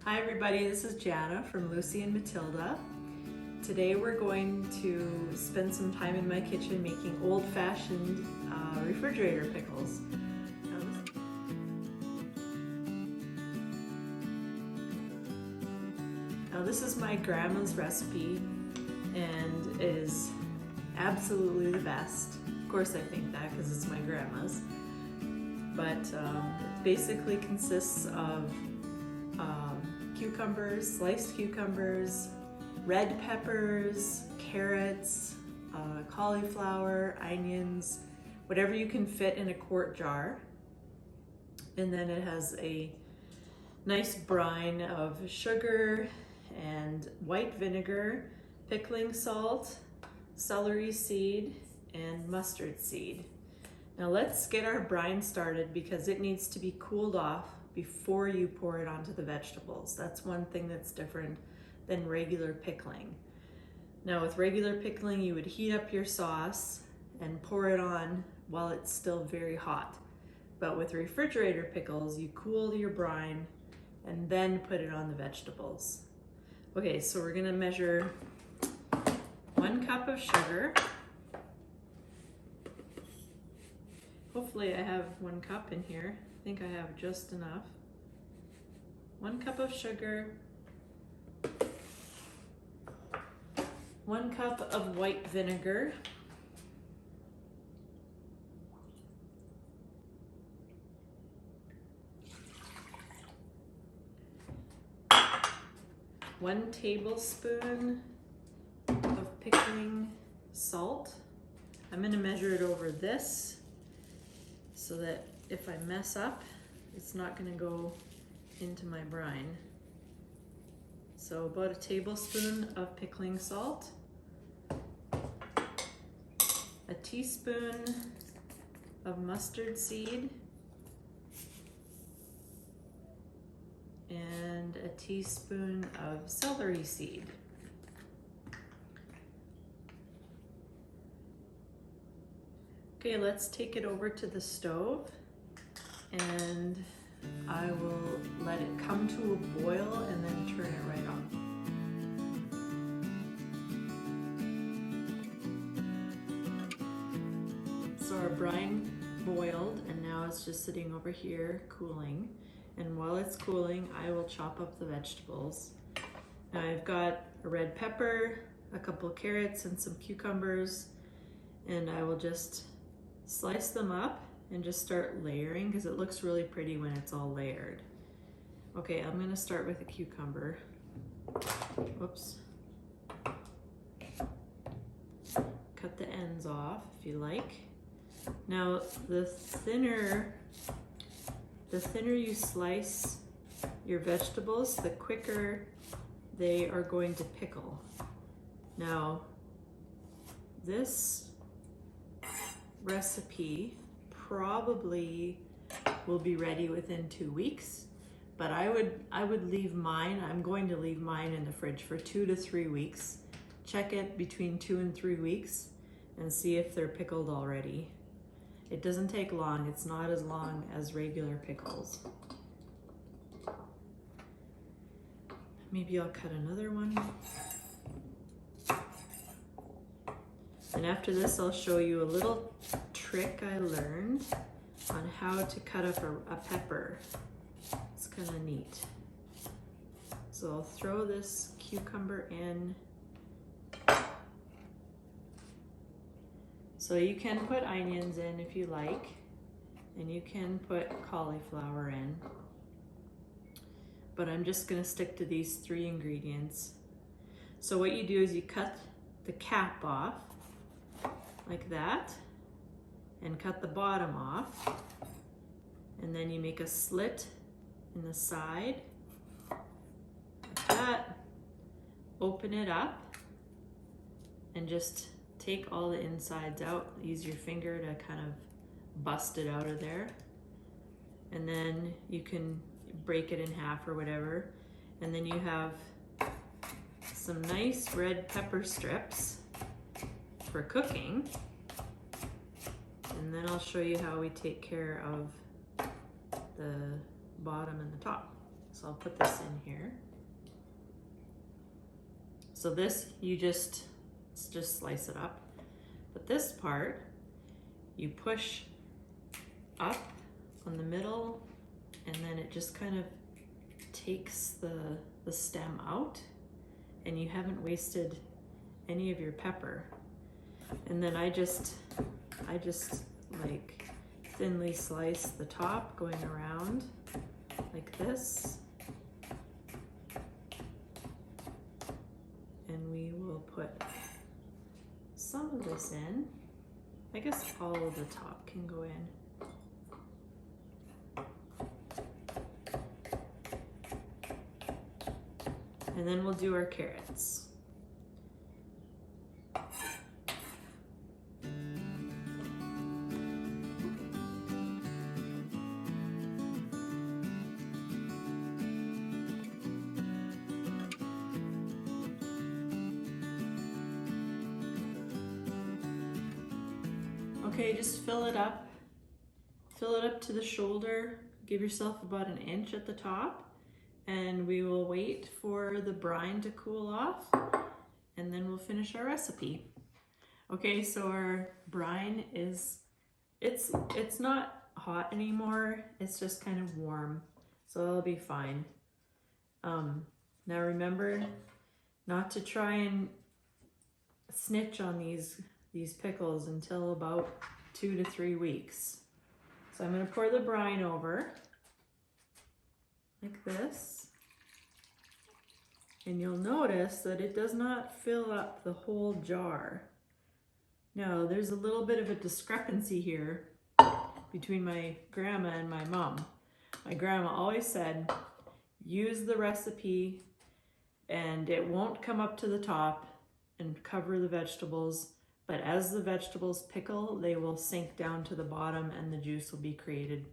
Hi everybody, this is Jana from Lucy and Matilda. Today we're going to spend some time in my kitchen making old-fashioned refrigerator pickles. Now this is my grandma's recipe and it is absolutely the best. Of course I think that because it's my grandma's. But it basically consists of cucumbers, sliced cucumbers, red peppers, carrots, cauliflower, onions, whatever you can fit in a quart jar. And then it has a nice brine of sugar and white vinegar, pickling salt, celery seed, and mustard seed. Now let's get our brine started because it needs to be cooled off before you pour it onto the vegetables. That's one thing that's different than regular pickling. Now with regular pickling, you would heat up your sauce and pour it on while it's still very hot. But with refrigerator pickles, you cool your brine and then put it on the vegetables. Okay, so we're gonna measure 1 cup of sugar. Hopefully I have 1 cup in here. I think I have just enough. 1 cup of sugar, 1 cup of white vinegar, 1 tablespoon of pickling salt. I'm gonna measure it over this so that if I mess up, it's not gonna go into my brine. So about a tablespoon of pickling salt, a teaspoon of mustard seed, and a teaspoon of celery seed. Okay, let's take it over to the stove and I will let it come to a boil and then turn it right on. So our brine boiled and now it's just sitting over here cooling. And while it's cooling, I will chop up the vegetables. Now I've got a red pepper, a couple of carrots and some cucumbers, and I will just slice them up and just start layering because it looks really pretty when it's all layered. Okay, I'm gonna start with a cucumber. Whoops. Cut the ends off if you like. Now the thinner you slice your vegetables, the quicker they are going to pickle. Now this recipe probably will be ready within 2 weeks, but I would leave mine, I'm going to leave mine in the fridge for 2 to 3 weeks. Check it between 2 and 3 weeks and see if they're pickled already. It doesn't take long, it's not as long as regular pickles. Maybe I'll cut another one. And after this, I'll show you a little trick I learned on how to cut up a pepper. It's kind of neat. So I'll throw this cucumber in. So you can put onions in if you like, and you can put cauliflower in. But I'm just gonna stick to these 3 ingredients. So what you do is you cut the cap off, like that, and cut the bottom off, and then you make a slit in the side, like that, open it up, and just take all the insides out. Use your finger to kind of bust it out of there, and then you can break it in half or whatever, and then you have some nice red pepper strips for cooking. And then I'll show you how we take care of the bottom and the top. So I'll put this in here. So this, you just slice it up. But this part, you push up on the middle, and then it just kind of takes the stem out, and you haven't wasted any of your pepper. And then I just like thinly slice the top going around like this. And we will put some of this in. I guess all of the top can go in. And then we'll do our carrots. Okay, just fill it up. Fill it up to the shoulder. Give yourself about an inch at the top. And we will wait for the brine to cool off, and then we'll finish our recipe. Okay, so our brine is, it's not hot anymore. It's just kind of warm, so it'll be fine. Now remember not to try and snitch on these pickles until about 2 to 3 weeks. So I'm gonna pour the brine over like this. And you'll notice that it does not fill up the whole jar. Now, there's a little bit of a discrepancy here between my grandma and my mom. My grandma always said, use the recipe and it won't come up to the top and cover the vegetables, but as the vegetables pickle, they will sink down to the bottom and the juice will be created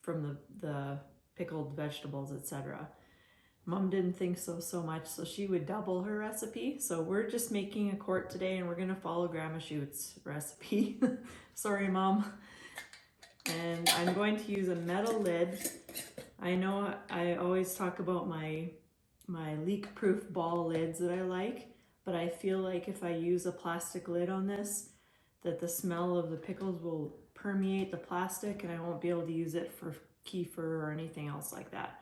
from the pickled vegetables, etc. Mom didn't think so much, so she would double her recipe. So we're just making a quart today and we're gonna follow Grandma Schutz's recipe. Sorry, Mom. And I'm going to use a metal lid. I know I always talk about my leak-proof ball lids that I like, but I feel like if I use a plastic lid on this, that the smell of the pickles will permeate the plastic and I won't be able to use it for kefir or anything else like that.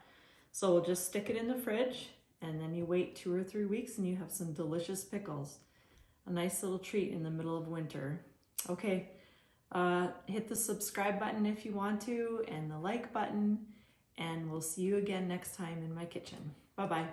So we'll just stick it in the fridge and then you wait 2 or 3 weeks and you have some delicious pickles. A nice little treat in the middle of winter. Okay, hit the subscribe button if you want to and the like button, and we'll see you again next time in my kitchen. Bye-bye.